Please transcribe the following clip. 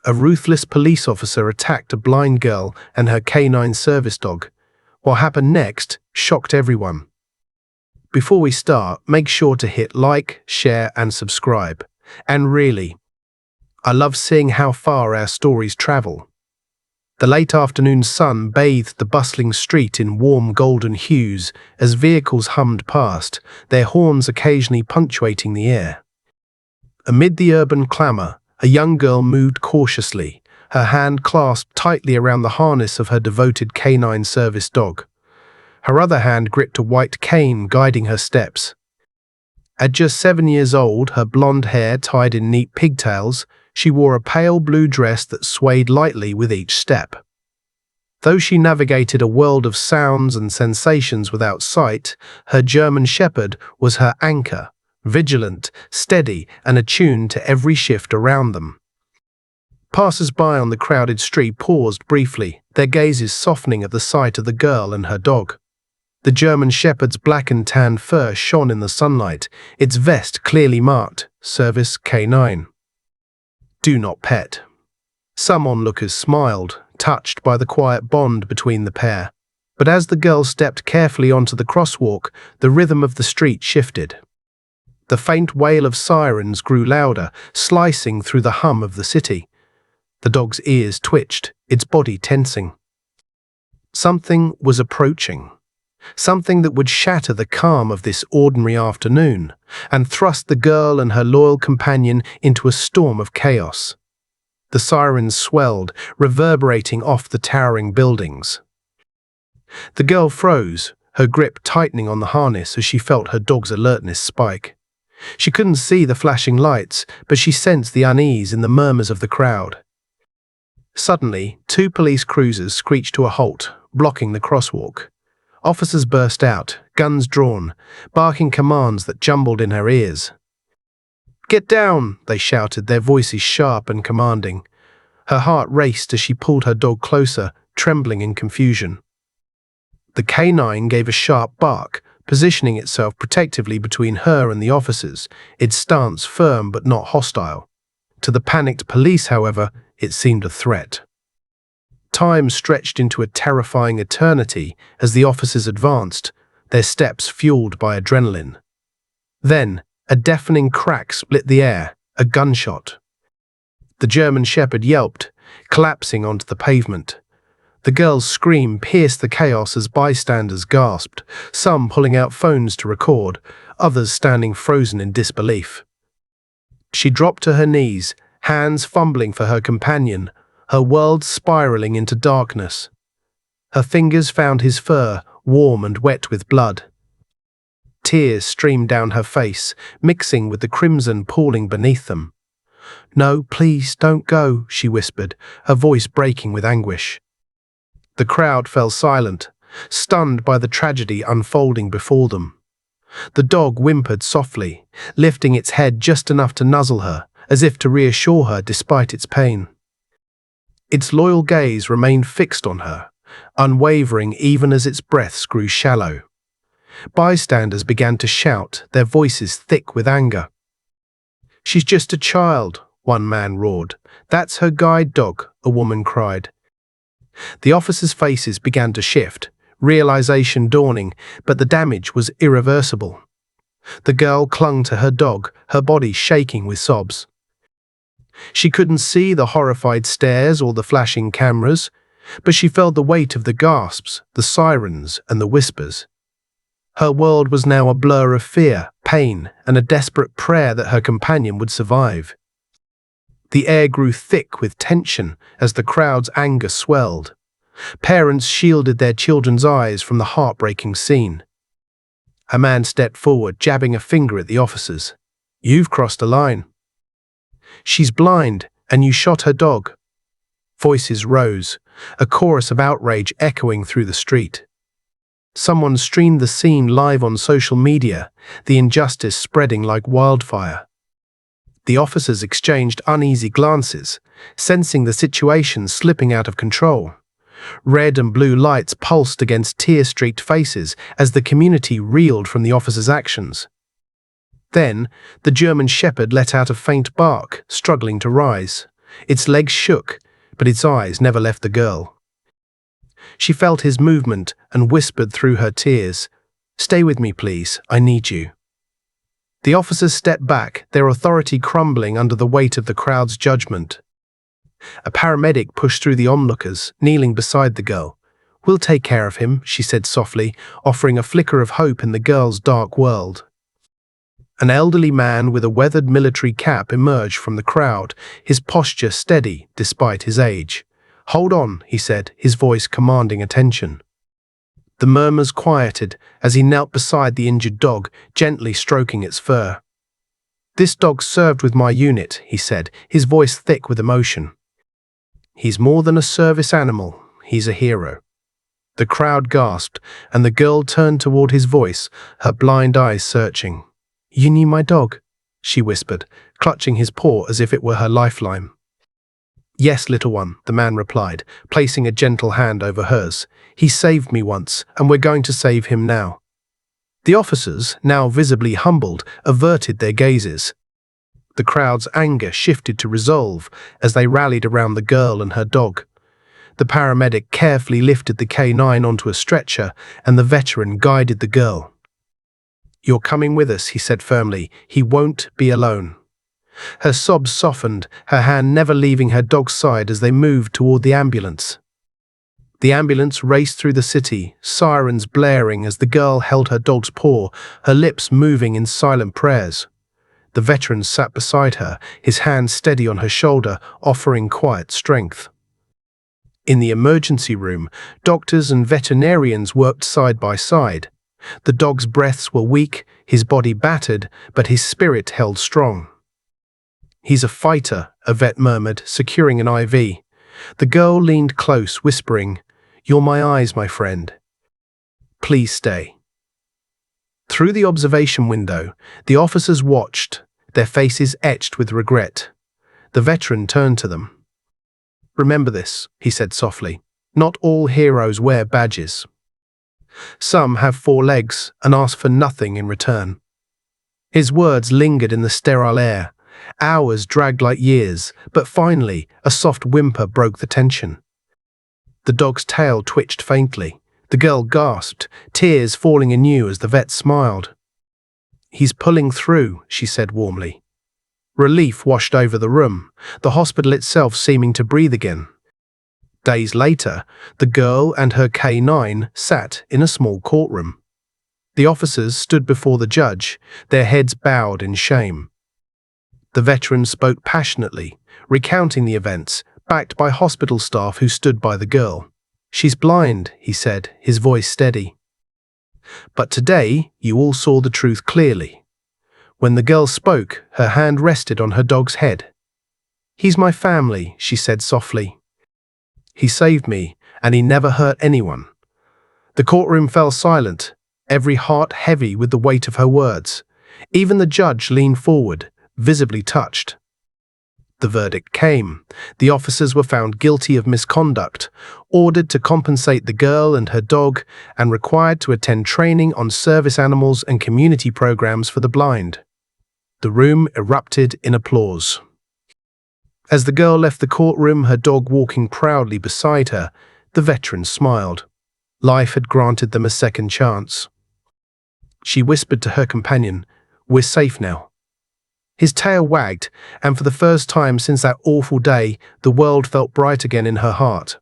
A ruthless police officer attacked a blind girl and her canine service dog. What happened next shocked everyone. Before we start, make sure to hit like, share, and subscribe. And really, I love seeing how far our stories travel. The late afternoon sun bathed the bustling street in warm golden hues as vehicles hummed past, their horns occasionally punctuating the air. Amid the urban clamour, a young girl moved cautiously, her hand clasped tightly around the harness of her devoted canine service dog. Her other hand gripped a white cane guiding her steps. At just 7 years old, her blonde hair tied in neat pigtails, she wore a pale blue dress that swayed lightly with each step. Though she navigated a world of sounds and sensations without sight, her German Shepherd was her anchor, vigilant, steady, and attuned to every shift around them. Passers-by on the crowded street paused briefly, their gazes softening at the sight of the girl and her dog. The German Shepherd's black and tan fur shone in the sunlight, its vest clearly marked, Service K9. Do not pet. Some onlookers smiled, touched by the quiet bond between the pair. But as the girl stepped carefully onto the crosswalk, the rhythm of the street shifted. The faint wail of sirens grew louder, slicing through the hum of the city. The dog's ears twitched, its body tensing. Something was approaching. Something that would shatter the calm of this ordinary afternoon and thrust the girl and her loyal companion into a storm of chaos. The sirens swelled, reverberating off the towering buildings. The girl froze, her grip tightening on the harness as she felt her dog's alertness spike. She couldn't see the flashing lights, but she sensed the unease in the murmurs of the crowd. Suddenly, 2 police cruisers screeched to a halt, blocking the crosswalk. Officers burst out, guns drawn, barking commands that jumbled in her ears. "Get down!" they shouted, their voices sharp and commanding. Her heart raced as she pulled her dog closer, trembling in confusion. The canine gave a sharp bark, positioning itself protectively between her and the officers, its stance firm but not hostile. To the panicked police, however, it seemed a threat. Time stretched into a terrifying eternity as the officers advanced, their steps fueled by adrenaline. Then, a deafening crack split the air, a gunshot. The German Shepherd yelped, collapsing onto the pavement. The girl's scream pierced the chaos as bystanders gasped, some pulling out phones to record, others standing frozen in disbelief. She dropped to her knees, hands fumbling for her companion, her world spiraling into darkness. Her fingers found his fur, warm and wet with blood. Tears streamed down her face, mixing with the crimson pooling beneath them. "No, please, don't go," she whispered, her voice breaking with anguish. The crowd fell silent, stunned by the tragedy unfolding before them. The dog whimpered softly, lifting its head just enough to nuzzle her, as if to reassure her despite its pain. Its loyal gaze remained fixed on her, unwavering even as its breaths grew shallow. Bystanders began to shout, their voices thick with anger. "She's just a child," one man roared. "That's her guide dog," a woman cried. The officers' faces began to shift, realization dawning, but the damage was irreversible. The girl clung to her dog, her body shaking with sobs. She couldn't see the horrified stares or the flashing cameras, but she felt the weight of the gasps, the sirens, and the whispers. Her world was now a blur of fear, pain, and a desperate prayer that her companion would survive. The air grew thick with tension as the crowd's anger swelled. Parents shielded their children's eyes from the heartbreaking scene. A man stepped forward, jabbing a finger at the officers. "You've crossed a line. She's blind, and you shot her dog." Voices rose, a chorus of outrage echoing through the street. Someone streamed the scene live on social media, the injustice spreading like wildfire. The officers exchanged uneasy glances, sensing the situation slipping out of control. Red and blue lights pulsed against tear-streaked faces as the community reeled from the officers' actions. Then, the German Shepherd let out a faint bark, struggling to rise. Its legs shook, but its eyes never left the girl. She felt his movement and whispered through her tears, "Stay with me, please. I need you." The officers stepped back, their authority crumbling under the weight of the crowd's judgment. A paramedic pushed through the onlookers, kneeling beside the girl. "We'll take care of him," she said softly, offering a flicker of hope in the girl's dark world. An elderly man with a weathered military cap emerged from the crowd, his posture steady despite his age. "Hold on," he said, his voice commanding attention. The murmurs quieted as he knelt beside the injured dog, gently stroking its fur. "This dog served with my unit," he said, his voice thick with emotion. "He's more than a service animal, he's a hero." The crowd gasped, and the girl turned toward his voice, her blind eyes searching. "You knew my dog?" she whispered, clutching his paw as if it were her lifeline. "Yes, little one," the man replied, placing a gentle hand over hers. "He saved me once, and we're going to save him now." The officers, now visibly humbled, averted their gazes. The crowd's anger shifted to resolve as they rallied around the girl and her dog. The paramedic carefully lifted the K9 onto a stretcher, and the veteran guided the girl. "You're coming with us," he said firmly. "He won't be alone." Her sobs softened, her hand never leaving her dog's side as they moved toward the ambulance. The ambulance raced through the city, sirens blaring as the girl held her dog's paw, her lips moving in silent prayers. The veteran sat beside her, his hand steady on her shoulder, offering quiet strength. In the emergency room, doctors and veterinarians worked side by side. The dog's breaths were weak, his body battered, but his spirit held strong. "He's a fighter," a vet murmured, securing an IV. The girl leaned close, whispering, "You're my eyes, my friend. Please stay." Through the observation window, the officers watched, their faces etched with regret. The veteran turned to them. "Remember this," he said softly. "Not all heroes wear badges. Some have 4 legs and ask for nothing in return." His words lingered in the sterile air. Hours dragged like years, but finally, a soft whimper broke the tension. The dog's tail twitched faintly. The girl gasped, tears falling anew as the vet smiled. "He's pulling through," she said warmly. Relief washed over the room, the hospital itself seeming to breathe again. Days later, the girl and her K9 sat in a small courtroom. The officers stood before the judge, their heads bowed in shame. The veteran spoke passionately, recounting the events, backed by hospital staff who stood by the girl. "She's blind," he said, his voice steady. "But today, you all saw the truth clearly." When the girl spoke, her hand rested on her dog's head. "He's my family," she said softly. "He saved me, and he never hurt anyone." The courtroom fell silent, every heart heavy with the weight of her words. Even the judge leaned forward, visibly touched. The verdict came. The officers were found guilty of misconduct, ordered to compensate the girl and her dog, and required to attend training on service animals and community programs for the blind. The room erupted in applause. As the girl left the courtroom, her dog walking proudly beside her, the veteran smiled. Life had granted them a second chance. She whispered to her companion, "We're safe now." His tail wagged, and for the first time since that awful day, the world felt bright again in her heart.